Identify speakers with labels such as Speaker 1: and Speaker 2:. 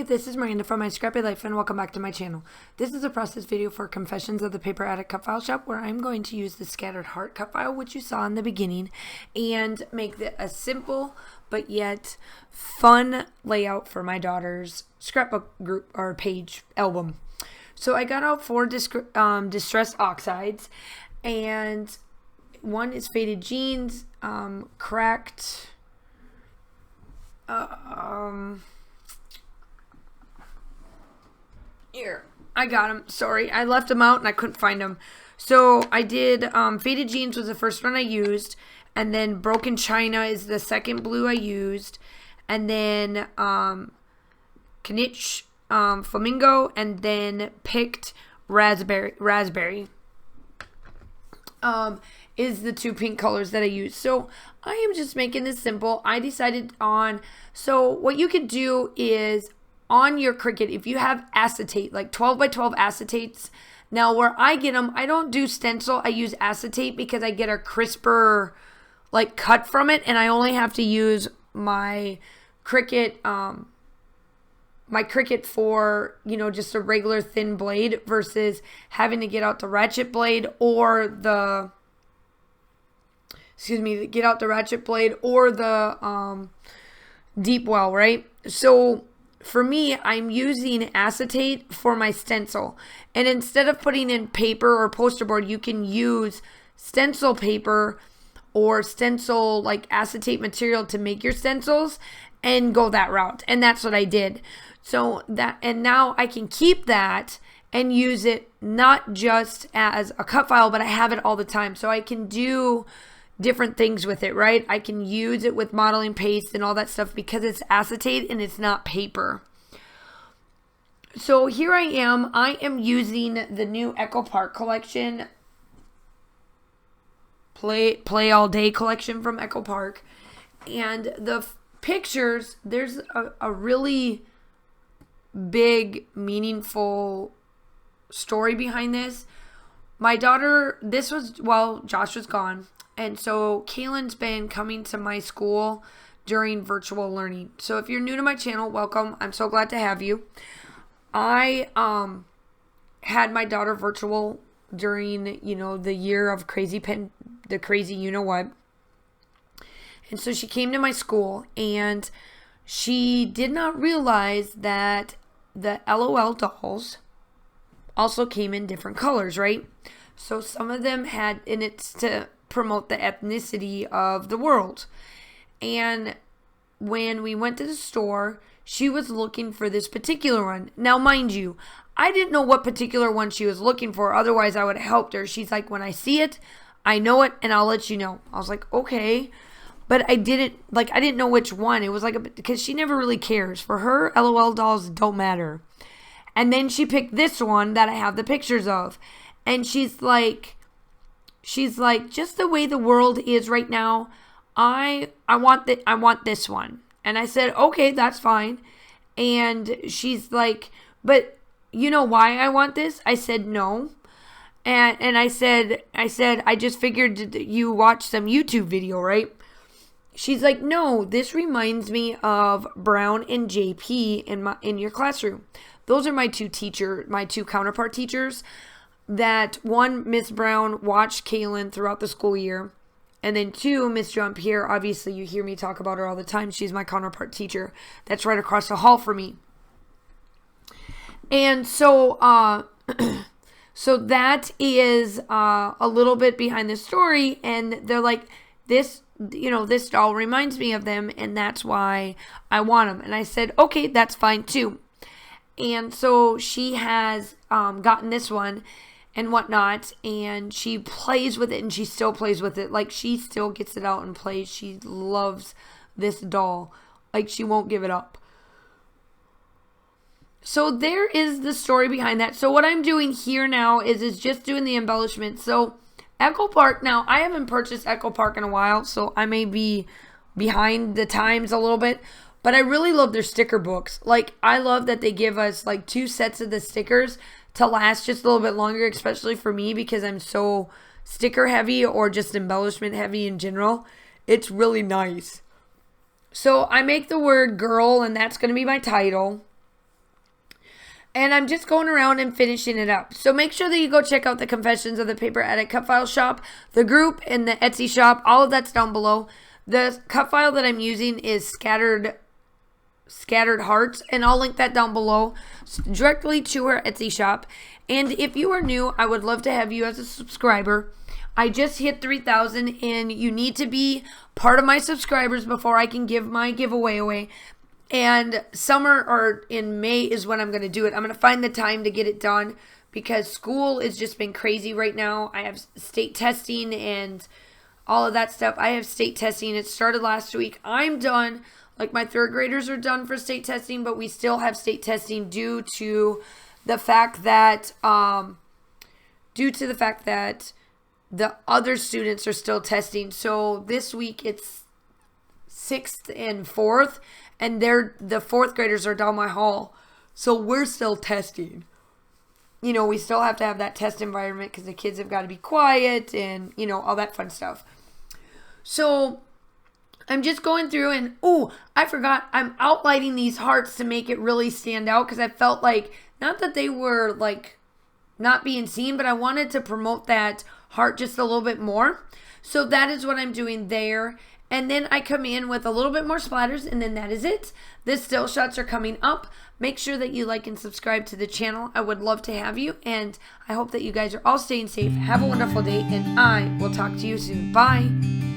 Speaker 1: this is Miranda from my Scrappy Life and welcome back to my channel. This is a process video for Confessions of the Paper Addict cut file shop where I'm going to use the scattered heart cut file which you saw in the beginning and make a simple but yet fun layout for my daughter's scrapbook group or page album. So I got out 4 distressed oxides, and one is faded jeans, cracked here, I got them. Sorry, I left them out and I couldn't find them. So I did faded jeans was the first one I used, and then broken china is the second blue I used, and then Knitch flamingo, and then picked raspberry is the 2 pink colors that I use. So I am just making this simple. I decided on, so what you could do is on your Cricut, if you have acetate, like 12 by 12 acetates. Now where I get them, I don't do stencil, I use acetate because I get a crisper like cut from it, and I only have to use my Cricut for, you know, just a regular thin blade versus having to get out the ratchet blade or the deep well, right? So for me, I'm using acetate for my stencil, and instead of putting in paper or poster board, you can use stencil paper or stencil like acetate material to make your stencils and go that route, and that's what I did. So that, and now I can keep that and use it not just as a cut file, but I have it all the time. So I can do different things with it, right? I can use it with modeling paste and all that stuff because it's acetate and it's not paper. So here I am using the new Echo Park collection, Play All Day collection from Echo Park. And the pictures, there's a really big, meaningful story behind this. My daughter, this was while Josh was gone, and so Kaylin's been coming to my school during virtual learning. So if you're new to my channel, welcome. I'm so glad to have you. I had my daughter virtual during, you know, the year of the crazy you know what. And so she came to my school, and she did not realize that the LOL dolls also came in different colors, right? So some of them had, and it's to promote the ethnicity of the world. And when we went to the store, she was looking for this particular one. Now, mind you, I didn't know what particular one she was looking for. Otherwise, I would have helped her. She's like, when I see it, I know it, and I'll let you know. I was like, okay. But I didn't know which one. It was like, because she never really cares. For her, LOL dolls don't matter. And then she picked this one that I have the pictures of. And she's like, just the way the world is right now, I want this one. And I said, okay, that's fine. And she's like, but you know why I want this? I said, no. And I said, I just figured you watched some YouTube video, right? She's like, no, this reminds me of Brown and JP in your classroom. Those are my two counterpart teachers. That one, Miss Brown, watched Kaylin throughout the school year. And then 2, Miss Jean-Pierre, obviously you hear me talk about her all the time. She's my counterpart teacher. That's right across the hall for me. And so, so that is a little bit behind the story. And they're like, this doll reminds me of them, and that's why I want them. And I said, okay, that's fine too. And so she has gotten this one and whatnot, and she plays with it, and she still plays with it. Like, she still gets it out and plays. She loves this doll. Like, she won't give it up. So there is the story behind that. So what I'm doing here now is just doing the embellishment. So Echo Park, now I haven't purchased Echo Park in a while, so I may be behind the times a little bit, but I really love their sticker books. Like, I love that they give us like 2 sets of the stickers to last just a little bit longer, especially for me because I'm so sticker heavy or just embellishment heavy in general. It's really nice. So I make the word girl, and that's going to be my title. And I'm just going around and finishing it up. So make sure that you go check out the Confessions of the Paper Edit Cut File shop, the group, and the Etsy shop. All of that's down below. The cut file that I'm using is Scattered Hearts, and I'll link that down below directly to our Etsy shop. And if you are new, I would love to have you as a subscriber. I just hit 3,000, and you need to be part of my subscribers before I can give my giveaway away. And summer or in May is when I'm going to do it. I'm going to find the time to get it done because school has just been crazy right now. I have state testing and all of that stuff. I have state testing. It started last week. I'm done. Like my third graders are done for state testing, but we still have state testing due to the fact that the other students are still testing. So this week it's 6th and 4th. And the 4th graders are down my hall. So we're still testing. You know, we still have to have that test environment because the kids have got to be quiet and, you know, all that fun stuff. So I'm just going through and, I forgot. I'm outlining these hearts to make it really stand out because I felt like, not that they were like not being seen, but I wanted to promote that heart just a little bit more. So that is what I'm doing there. And then I come in with a little bit more splatters, and then that is it. The still shots are coming up. Make sure that you like and subscribe to the channel. I would love to have you, and I hope that you guys are all staying safe. Have a wonderful day, and I will talk to you soon. Bye.